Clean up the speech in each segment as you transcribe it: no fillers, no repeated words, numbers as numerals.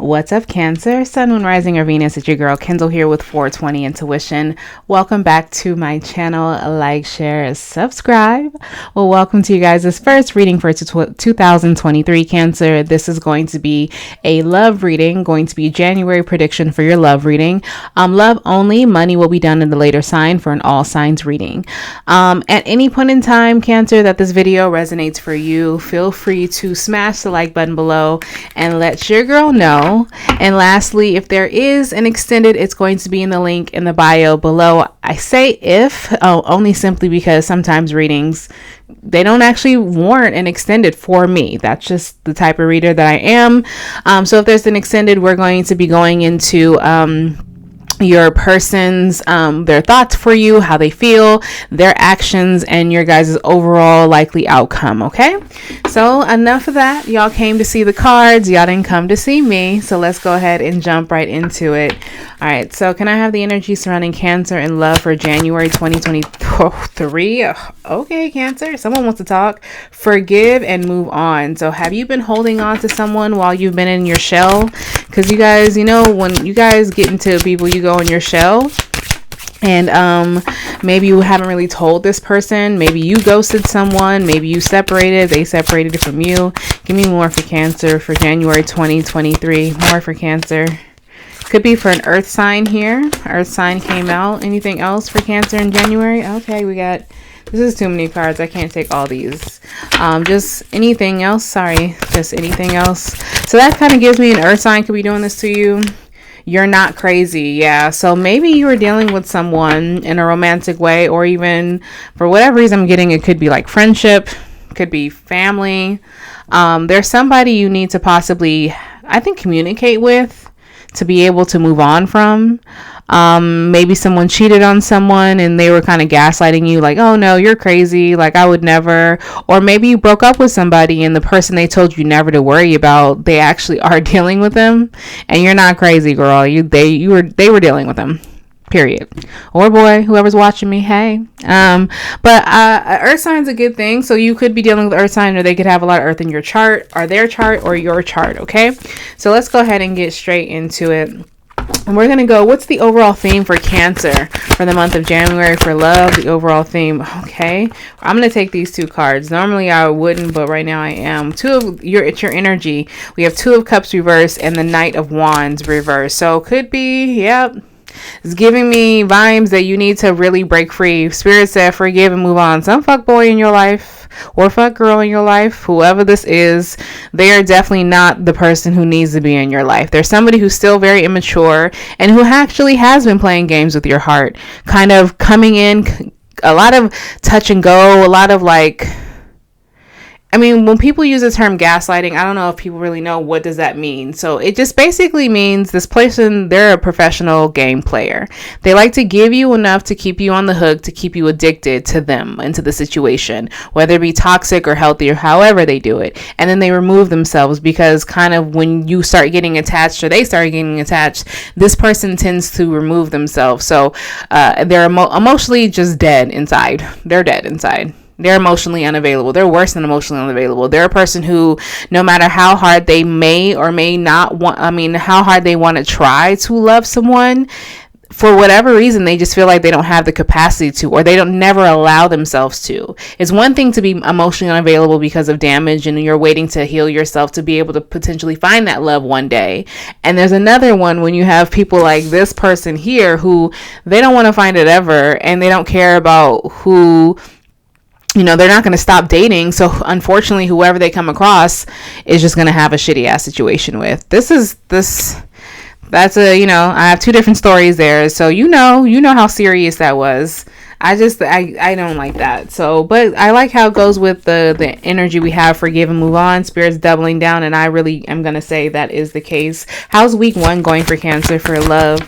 What's up, Cancer? Sun, Moon, Rising, or Venus? It's your girl Kendall here with 420 Intuition. Welcome back to my channel. Like, share, subscribe. Well, welcome to you guys' first reading for 2023 Cancer. This is going to be a love reading, going to be January prediction for your love reading. Love only, money will be done in the later sign for an all signs reading. At any point in time, Cancer, that this video resonates for you, feel free to smash the like button below and let your girl know. And lastly, if there is an extended, it's going to be in the link in the bio below. I say if, only simply because sometimes readings, they don't actually warrant an extended for me. That's just the type of reader that I am. So if there's an extended, we're going to be going into your person's their thoughts for you, how they feel, their actions, and your guys' overall likely outcome. Okay, so enough of that. Y'all came to see the cards, y'all didn't come to see me, so let's go ahead and jump right into it. All right, so can I have the energy surrounding Cancer and love for January 2023? Okay, Cancer, someone wants to talk. Forgive and move on. So have you been holding on to someone while you've been in your shell? Because you guys, you know, when you guys get into people, you go in your shell, and maybe you haven't really told this person. Maybe you ghosted someone, maybe you separated, they separated from you. Give me more for Cancer for January 2023. More for Cancer. Could be for an earth sign here. Earth sign came out. Anything else for Cancer in January? Okay, we got, this is too many cards, I can't take all these. Just anything else. Sorry, just anything else. So that kind of gives me an earth sign could be doing this to you. You're not crazy. Yeah. So maybe you were dealing with someone in a romantic way, or even for whatever reason I'm getting, it could be like friendship, could be family. There's somebody you need to possibly, I think, communicate with to be able to move on from. Maybe someone cheated on someone and they were kind of gaslighting you, like, oh no, you're crazy, like I would never. Or maybe you broke up with somebody and the person they told you never to worry about, they actually are dealing with them, and you're not crazy, girl. They were dealing with them, period. Or boy, whoever's watching me, hey. But earth sign's a good thing. So you could be dealing with earth sign, or they could have a lot of earth in your chart, or their chart, or your chart. Okay, so let's go ahead and get straight into it. And we're going to go, what's the overall theme for Cancer for the month of January for love? The overall theme. Okay. I'm going to take these two cards. Normally I wouldn't, but right now I am. It's your energy. We have Two of Cups reversed and the Knight of Wands reversed. So could be, yep. It's giving me vibes that you need to really break free. Spirit said forgive and move on. Some fuck boy in your life or fuck girl in your life, whoever this is, they are definitely not the person who needs to be in your life. There's somebody who's still very immature and who actually has been playing games with your heart, kind of coming in, a lot of touch and go, a lot of like, I mean, when people use the term gaslighting, I don't know if people really know what does that mean. So it just basically means this person, they're a professional game player. They like to give you enough to keep you on the hook, to keep you addicted to them and to the situation, whether it be toxic or healthy or however they do it. And then they remove themselves because kind of when you start getting attached or they start getting attached, this person tends to remove themselves. So they're emotionally just dead inside. They're dead inside. They're emotionally unavailable. They're worse than emotionally unavailable. They're a person who, no matter how hard they may or may not want, how hard they want to try to love someone, for whatever reason, they just feel like they don't have the capacity to, or they don't never allow themselves to. It's one thing to be emotionally unavailable because of damage and you're waiting to heal yourself to be able to potentially find that love one day. And there's another one when you have people like this person here who they don't want to find it ever, and they don't care about who, you know, they're not going to stop dating. So unfortunately, whoever they come across is just going to have a shitty ass situation with. That's a, you know, I have two different stories there. So, you know how serious that was. I don't like that. So, but I like how it goes with the energy we have, forgive and move on. Spirit's doubling down, and I really am going to say that is the case. How's week one going for Cancer for love?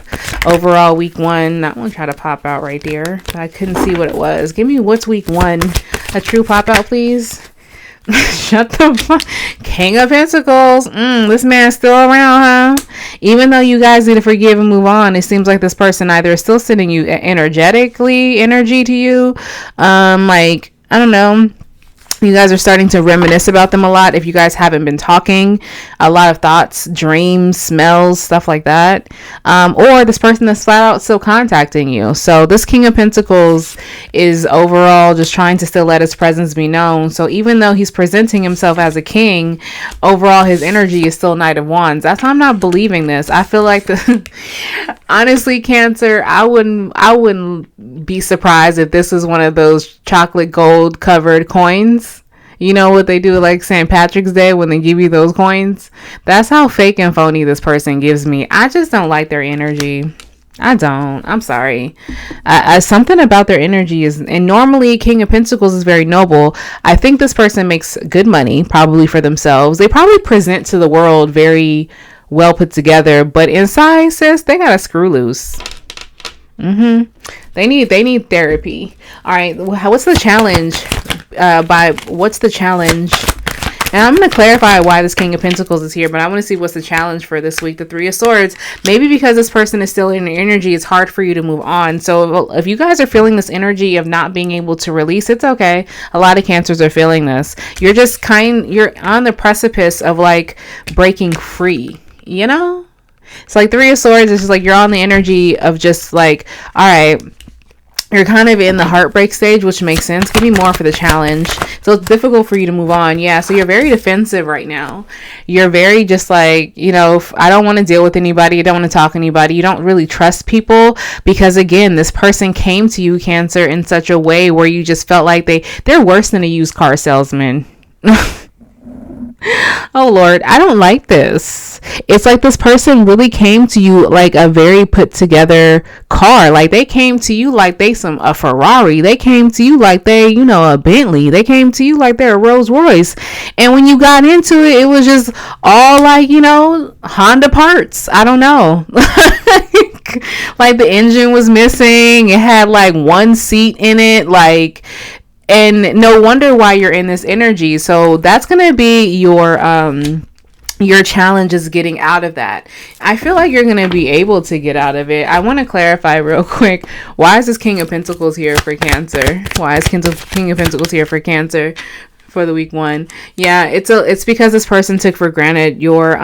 Overall, week one, that one tried to pop out right there, but I couldn't see what it was. Give me what's week one. A true pop out, please. Shut the fuck. King of Pentacles. This man's still around, huh? Even though you guys need to forgive and move on, it seems like this person either is still sending you energy to you. Like, I don't know. You guys are starting to reminisce about them a lot. If you guys haven't been talking, a lot of thoughts, dreams, smells, stuff like that. Or this person that's flat out still contacting you. So this King of Pentacles is overall just trying to still let his presence be known. So even though he's presenting himself as a king, overall his energy is still Knight of Wands. That's why I'm not believing this. I feel like honestly, Cancer, I wouldn't be surprised if this was one of those chocolate gold covered coins. You know what they do like St. Patrick's Day when they give you those coins? That's how fake and phony this person gives me. I just don't like their energy. I don't. I'm sorry. Something about their energy is, and normally King of Pentacles is very noble. I think this person makes good money, probably for themselves. They probably present to the world very well put together, but inside, sis, they got a screw loose. They need therapy. All right, what's the challenge? What's the challenge? And I'm going to clarify why this King of Pentacles is here, but I want to see what's the challenge for this week. The Three of Swords. Maybe because this person is still in your energy, it's hard for you to move on. So if you guys are feeling this energy of not being able to release, it's okay. A lot of Cancers are feeling this. You're just you're on the precipice of like breaking free, you know? It's like Three of Swords is just like you're on the energy of just like, all right, you're kind of in the heartbreak stage, which makes sense. Give me more for the challenge. So it's difficult for you to move on. Yeah, so you're very defensive right now. You're very just like, you know, I don't want to deal with anybody. I don't want to talk to anybody. You don't really trust people because, again, this person came to you, Cancer, in such a way where you just felt like they're worse than a used car salesman. Oh Lord, I don't like this. It's like this person really came to you like a very put together car. Like they came to you like they a Ferrari. They came to you like they, you know, a Bentley. They came to you like they're a Rolls Royce. And when you got into it, it was just all like, you know, Honda parts. I don't know. Like the engine was missing. It had like one seat in it. Like, and no wonder why you're in this energy. So that's going to be your challenge is getting out of that. I feel like you're going to be able to get out of it. I want to clarify real quick. Why is this King of Pentacles here for Cancer? Why is King of Pentacles here for Cancer for the week 1? Yeah, it's because this person took for granted your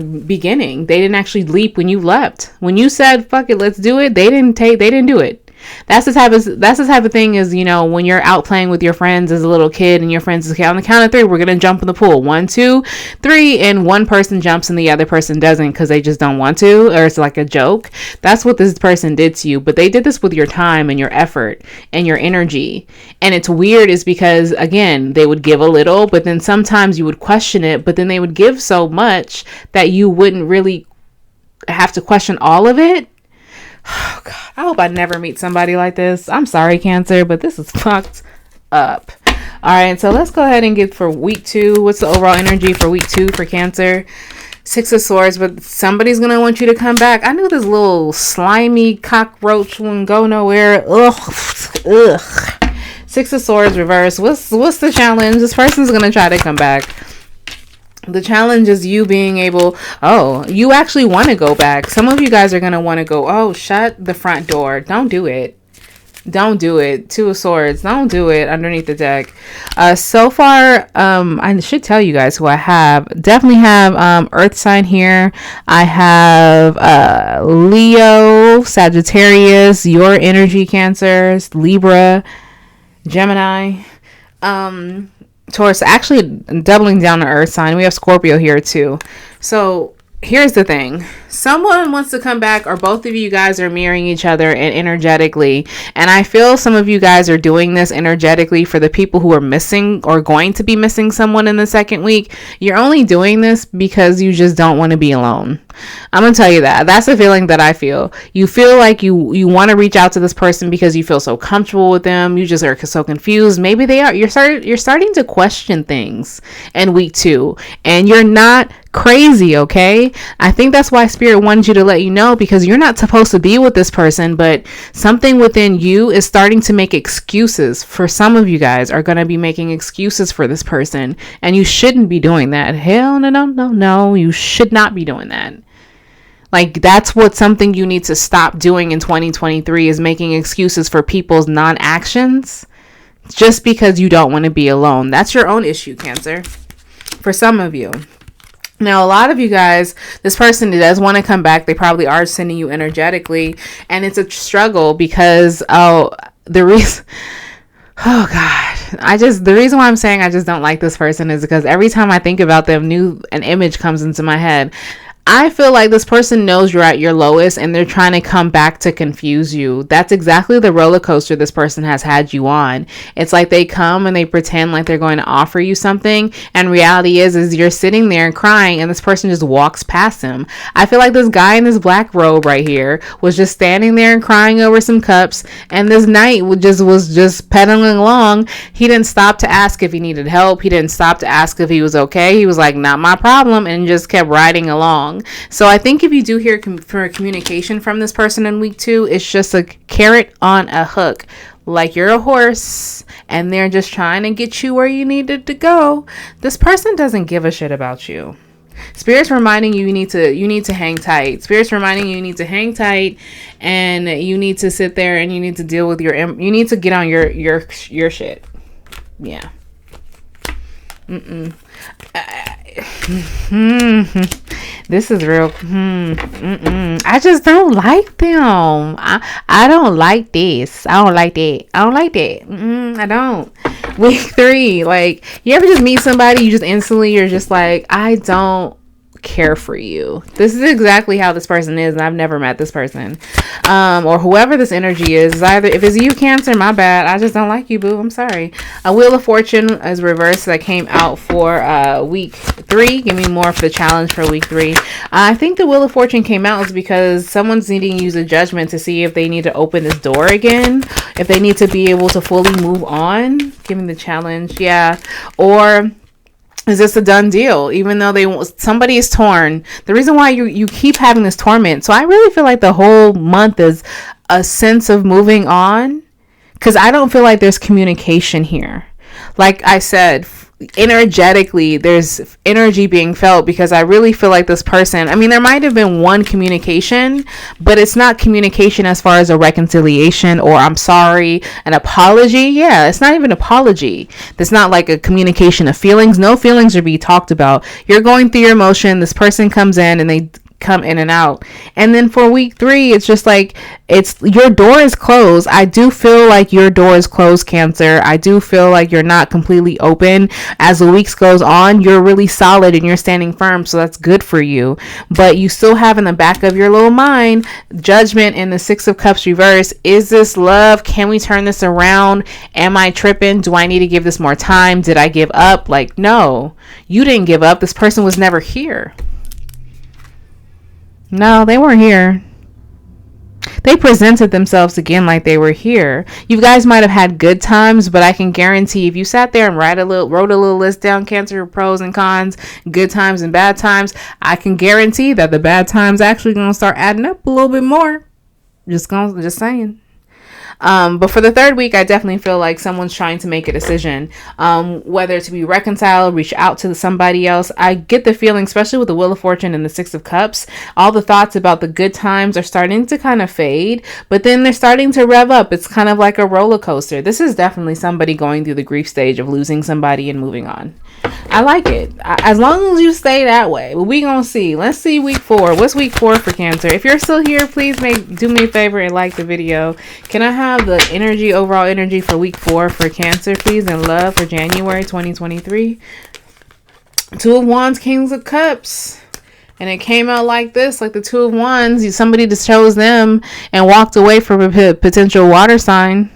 beginning. They didn't actually leap when you leapt. When you said, fuck it, let's do it, they didn't do it. That's the type of thing is, you know, when you're out playing with your friends as a little kid and your friends is, okay, on the count of 3, we're going to jump in the pool. 1, 2, 3. And one person jumps and the other person doesn't because they just don't want to, or it's like a joke. That's what this person did to you. But they did this with your time and your effort and your energy. And it's weird is because, again, they would give a little, but then sometimes you would question it, but then they would give so much that you wouldn't really have to question all of it. Oh God, I hope I never meet somebody like this. I'm sorry, Cancer, but this is fucked up. All right, so let's go ahead and get for week 2. What's the overall energy for week 2 for Cancer? 6 of Swords, but somebody's gonna want you to come back. I knew this little slimy cockroach wouldn't go nowhere. Ugh. 6 of Swords reverse. What's the challenge? This person's gonna try to come back. The challenge is you being able, you actually want to go back. Some of you guys are going to want to go, shut the front door. Don't do it. Don't do it. 2 of Swords. Don't do it underneath the deck. So far, I should tell you guys who I have. Definitely have Earth sign here. I have Leo, Sagittarius, your energy Cancers, Libra, Gemini, Taurus. Actually doubling down the Earth sign. We have Scorpio here too. So here's the thing. Someone wants to come back, or both of you guys are mirroring each other and energetically. And I feel some of you guys are doing this energetically for the people who are missing or going to be missing someone in the second week. You're only doing this because you just don't want to be alone. I'm going to tell you that. That's the feeling that I feel. You feel like you want to reach out to this person because you feel so comfortable with them. You just are so confused. Maybe they are. You're starting to question things in week 2, and you're not crazy, okay? I think that's why Spirit wanted you to let you know, because you're not supposed to be with this person, but something within you is starting to make excuses. For some of you guys are going to be making excuses for this person, and you shouldn't be doing that. Hell no, you should not be doing that. Like, that's something you need to stop doing in 2023, is making excuses for people's non-actions. just because you don't want to be alone. That's your own issue, Cancer, for some of you. Now, a lot of you guys, this person does want to come back. They probably are sending you energetically, and it's a struggle because, the reason why I'm saying I just don't like this person is because every time I think about them, an image comes into my head. I feel like this person knows you're at your lowest and they're trying to come back to confuse you. That's exactly the roller coaster this person has had you on. It's like they come and they pretend like they're going to offer you something, and reality is you're sitting there and crying and this person just walks past him. I feel like this guy in this black robe right here was just standing there and crying over some cups, and this knight was just pedaling along. He didn't stop to ask if he needed help. He didn't stop to ask if he was okay. He was like, not my problem, and just kept riding along. So I think if you do hear for communication from this person in week 2, it's just a carrot on a hook. Like you're a horse and they're just trying to get you where you needed to go. This person doesn't give a shit about you. Spirit's reminding you need to hang tight. Spirit's reminding you need to hang tight, and you need to sit there and you need to deal with you need to get on your shit. Yeah. This is real. I just don't like them. I don't like this. I don't like that. I don't like that. I don't. Week 3, like, you ever just meet somebody, you just instantly, you're just like, I don't care for you. This is exactly how this person is, and I've never met this person, or whoever this energy is. Either if it's you, Cancer, my bad, I just don't like you, boo. I'm sorry. A Wheel of Fortune is reversed that came out for week 3. Give me more for the challenge for week 3. I think the Wheel of Fortune came out is because someone's needing to use a judgment to see if they need to open this door again, if they need to be able to fully move on. Give me the challenge. Yeah. Or is this a done deal? Even though somebody is torn. The reason why you keep having this torment. So I really feel like the whole month is a sense of moving on, because I don't feel like there's communication here. Like I said, energetically, there's energy being felt, because I really feel like this person, I mean, there might have been one communication, but it's not communication as far as a reconciliation or I'm sorry, an apology. Yeah, it's not even an apology. It's not like a communication of feelings. No feelings are being talked about. You're going through your emotion. This person comes in and they come in and out. And then for week 3, it's just like, it's your door is closed. I do feel like your door is closed, Cancer. I do feel like you're not completely open. As the weeks goes on, you're really solid and you're standing firm, so that's good for you. But you still have in the back of your little mind Judgment and the 6 of Cups reverse. Is this love? Can we turn this around? Am I tripping? Do I need to give this more time? Did I give up? Like, no, you didn't give up. This person was never here. No, they weren't here. They presented themselves again like they were here. You guys might have had good times, but I can guarantee if you sat there and wrote a little list down, Cancer, pros and cons, good times and bad times, I can guarantee that the bad times actually going to start adding up a little bit more. Just saying. But for the 3rd week, I definitely feel like someone's trying to make a decision, whether to be reconciled, reach out to somebody else. I get the feeling, especially with the Wheel of Fortune and the 6 of Cups, all the thoughts about the good times are starting to kind of fade, but then they're starting to rev up. It's kind of like a roller coaster. This is definitely somebody going through the grief stage of losing somebody and moving on. I like it. As long as you stay that way. But we gonna see. Let's see week 4. What's week 4 for Cancer? If you're still here, please do me a favor and like the video. Can I have the overall energy for week 4 for Cancer, please, and love for January 2023? 2 of Wands, Kings of Cups. And it came out like this, like the 2 of Wands. Somebody just chose them and walked away from a potential water sign.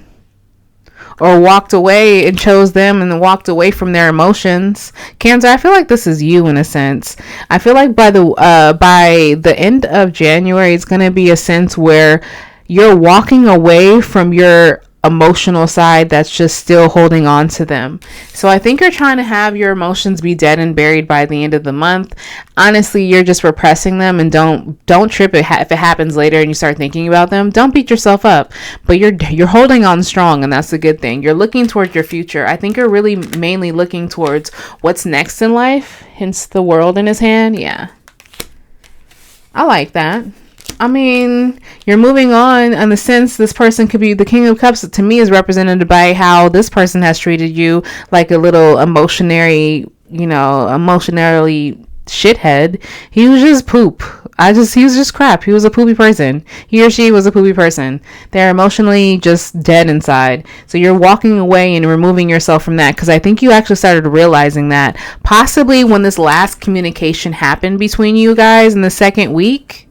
Or walked away and chose them and then walked away from their emotions. Cancer, I feel like this is you in a sense. I feel like by the end of January, it's going to be a sense where you're walking away from your emotional side that's just still holding on to them. So I think you're trying to have your emotions be dead and buried by the end of the month. Honestly, you're just repressing them, and don't trip if it happens later and you start thinking about them. Don't beat yourself up, but you're holding on strong, and that's a good thing. You're looking towards your future. I think you're really mainly looking towards what's next in life, hence the world in his hand. Yeah, I like that. I mean, You're moving on in the sense this person could be the King of Cups. To me, is represented by how this person has treated you like a little emotionally shithead. He was just poop. He was just crap. He was a poopy person. He or she was a poopy person. They're emotionally just dead inside. So you're walking away and removing yourself from that, because I think you actually started realizing that possibly when this last communication happened between you guys in the second week,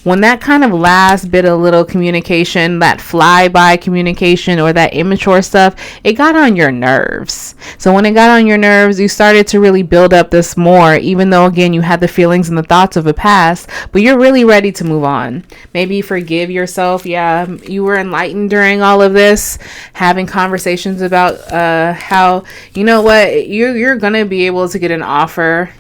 when that kind of last bit of little communication, that flyby communication or that immature stuff, it got on your nerves. So when it got on your nerves, you started to really build up this more, even though, again, you had the feelings and the thoughts of the past, but you're really ready to move on. Maybe forgive yourself. Yeah, you were enlightened during all of this, having conversations about how, you know what, you're going to be able to get an offer,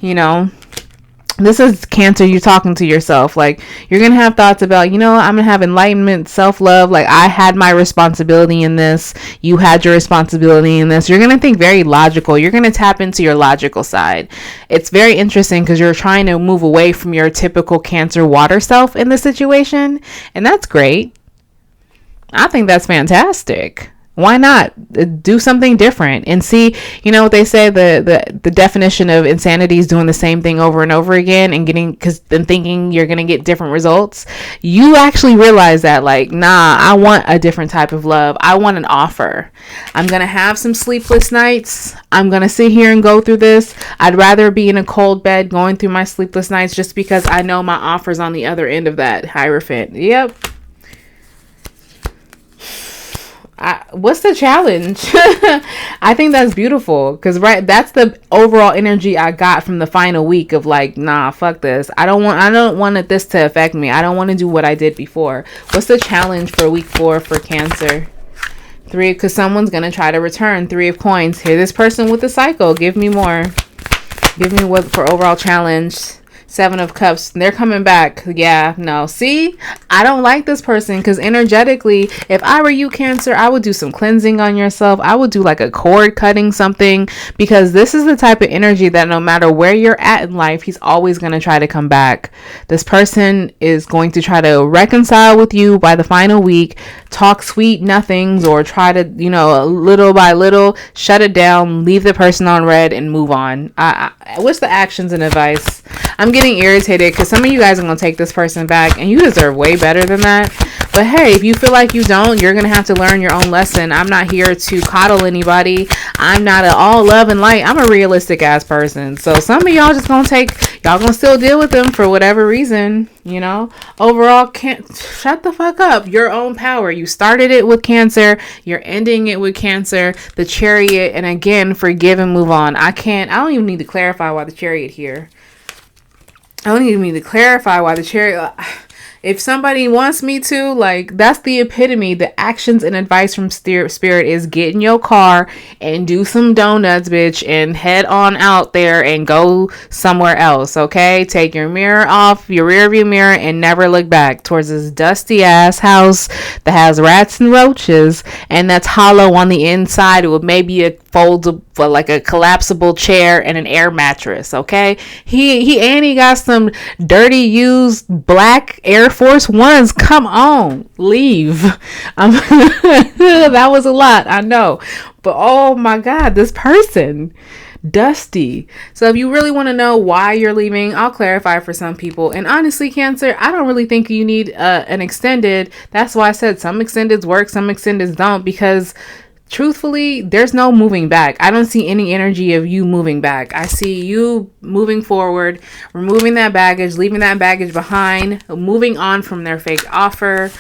This is Cancer. You're talking to yourself. Like, you're going to have thoughts about, I'm going to have enlightenment, self-love. Like, I had my responsibility in this. You had your responsibility in this. You're going to think very logical. You're going to tap into your logical side. It's very interesting because you're trying to move away from your typical Cancer water self in this situation. And that's great. I think that's fantastic. Why not do something different and see, what they say, the definition of insanity is doing the same thing over and over again and thinking you're going to get different results. You actually realize that, like, nah, I want a different type of love. I want an offer. I'm going to have some sleepless nights. I'm going to sit here and go through this. I'd rather be in a cold bed going through my sleepless nights just because I know my offer's on the other end of that Hierophant. Yep. What's the challenge? I think that's beautiful because that's the overall energy I got from the final week of like, nah, fuck this. I don't want this to affect me. I don't want to do what I did before. What's the challenge for week 4 for Cancer? 3, because someone's gonna try to return. 3 of Coins. Here, this person with the cycle. Give me more. Give me what for overall challenge. 7 of Cups. They're coming back. Yeah, no. See, I don't like this person because energetically, if I were you, Cancer, I would do some cleansing on yourself. I would do like a cord cutting something, because this is the type of energy that no matter where you're at in life, he's always going to try to come back. This person is going to try to reconcile with you by the final week, talk sweet nothings, or try to, little by little, shut it down, leave the person on red and move on. What's the actions and advice? I'm getting irritated because some of you guys are going to take this person back and you deserve way better than that. But hey, if you feel like you don't, you're going to have to learn your own lesson. I'm not here to coddle anybody. I'm not at all love and light. I'm a realistic ass person. So some of y'all just going to still deal with them for whatever reason, Overall, can't shut the fuck up. Your own power. You started it with Cancer. You're ending it with Cancer. The Chariot. And again, forgive and move on. I don't even need to clarify why the Chariot here. I don't even need to clarify why the Chariot. If somebody wants me to, like, that's the epitome. The actions and advice from Spirit is get in your car and do some donuts, bitch, and head on out there and go somewhere else, okay? Take your mirror off, your rear view mirror, and never look back towards this dusty ass house that has rats and roaches and that's hollow on the inside with maybe a foldable, like a collapsible chair and an air mattress, okay? He got some dirty used black Air Force Ones. Come on, leave. That was a lot, I know, but oh my God, this person, dusty. So if you really want to know why you're leaving, I'll clarify for some people. And honestly, Cancer, I don't really think you need an extended. That's why I said some extendeds work, some extendeds don't, because truthfully, there's no moving back. I don't see any energy of you moving back. I see you moving forward, removing that baggage, leaving that baggage behind, moving on from their fake offer.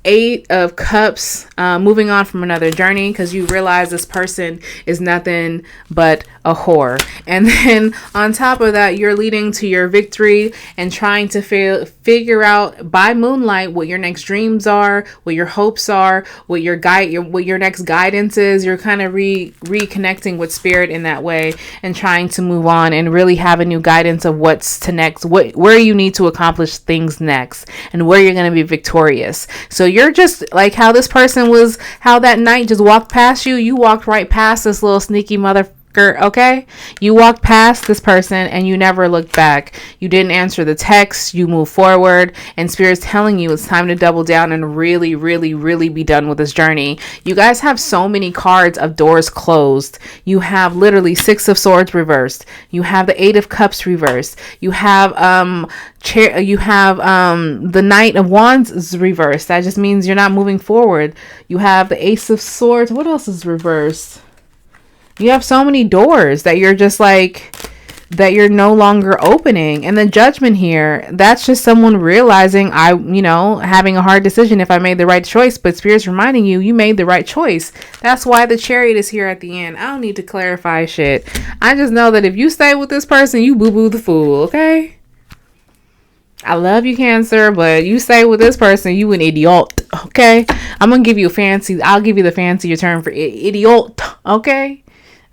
8 of Cups, moving on from another journey because you realize this person is nothing but a whore. And then on top of that, you're leading to your victory and trying to figure out by moonlight what your next dreams are, what your hopes are, what your next guidance is. You're kind of reconnecting with Spirit in that way and trying to move on and really have a new guidance of what's to next, where you need to accomplish things next and where you're going to be victorious. So you're just like how this person was, how that night just walked past you. You walked right past this little sneaky mother Okay, you walked past this person and you never looked back. You didn't answer the text. You move forward, and Spirit's telling you it's time to double down and really, really, really be done with this journey. You guys have so many cards of doors closed. You have literally Six of Swords reversed. You have the Eight of Cups reversed. You have the Knight of Wands is reversed. That just means you're not moving forward. You have the Ace of Swords. What else is reversed? You have so many doors that you're just like, that you're no longer opening. And the Judgment here, that's just someone realizing having a hard decision if I made the right choice, but Spirit's reminding you, you made the right choice. That's why the Chariot is here at the end. I don't need to clarify shit. I just know that if you stay with this person, you boo-boo the fool, okay? I love you, Cancer, but you stay with this person, you an idiot, okay? I'll give you the fancier term for idiot, okay?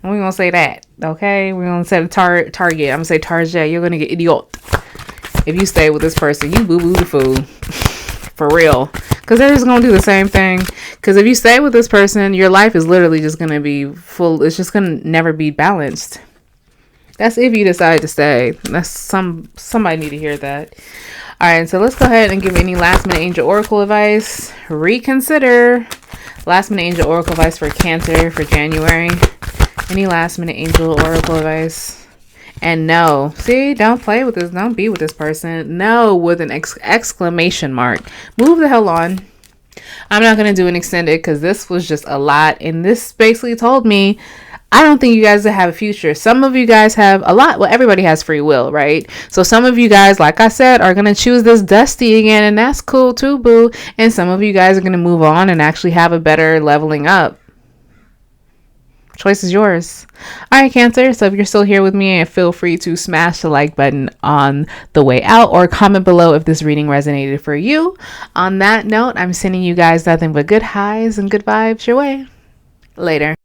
And we're going to say that, okay? We're going to set a target. I'm going to say target. You're going to get idiot. If you stay with this person, you boo-boo the fool. For real. Because they're just going to do the same thing. Because if you stay with this person, your life is literally just going to be full. It's just going to never be balanced. That's if you decide to stay. That's somebody need to hear that. All right, so let's go ahead and give any last-minute angel oracle advice. Reconsider. Last-minute angel oracle advice for Cancer for January. Any last-minute angel oracle advice? And no. See, don't play with this. Don't be with this person. No, with an exclamation mark. Move the hell on. I'm not going to do an extended because this was just a lot. And this basically told me, I don't think you guys have a future. Some of you guys have a lot. Well, everybody has free will, right? So some of you guys, like I said, are going to choose this Dusty again. And that's cool too, boo. And some of you guys are going to move on and actually have a better leveling up. Choice is yours. All right, Cancer. So if you're still here with me, feel free to smash the like button on the way out or comment below if this reading resonated for you. On that note, I'm sending you guys nothing but good highs and good vibes your way. Later.